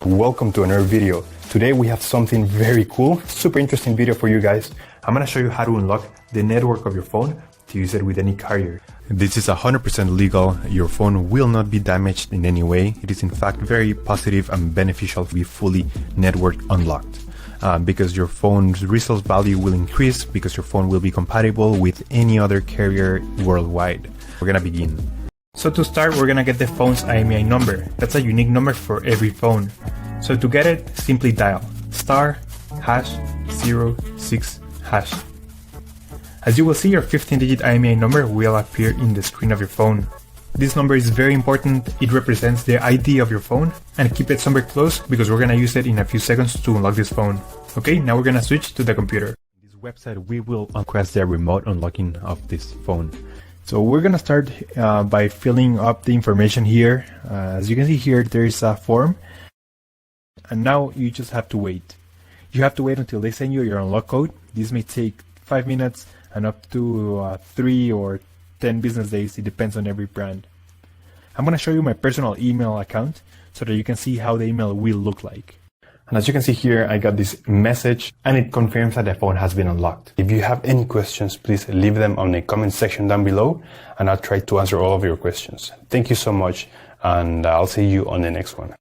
Welcome to another video. Today we have something very cool, super interesting video for you guys. I'm gonna show you how to unlock the network of your phone to use it with any carrier. This is 100% legal. Your phone will not be damaged in any way. It is in fact very positive and beneficial to be fully network unlocked. Because your phone's resale value will increase because your phone will be compatible with any other carrier worldwide. We're gonna begin. So to start, we're gonna get the phone's IMEI number. That's a unique number for every phone. So to get it, simply dial *#06#. As you will see, your 15-digit IMEI number will appear in the screen of your phone. This number is very important. It represents the ID of your phone, and keep it somewhere close because we're gonna use it in a few seconds to unlock this phone. Okay, now we're gonna switch to the computer. In this website, we will request the remote unlocking of this phone. So we're gonna start by filling up the information here. As you can see here, there is a form, and now you just have to wait. You have to wait until they send you your unlock code. This may take 5 minutes and up to 3 or 10 business days. It depends on every brand. I'm gonna show you my personal email account so that you can see how the email will look like. And as you can see here, I got this message and it confirms that the phone has been unlocked. If you have any questions, please leave them on the comment section down below and I'll try to answer all of your questions. Thank you so much, and I'll see you on the next one.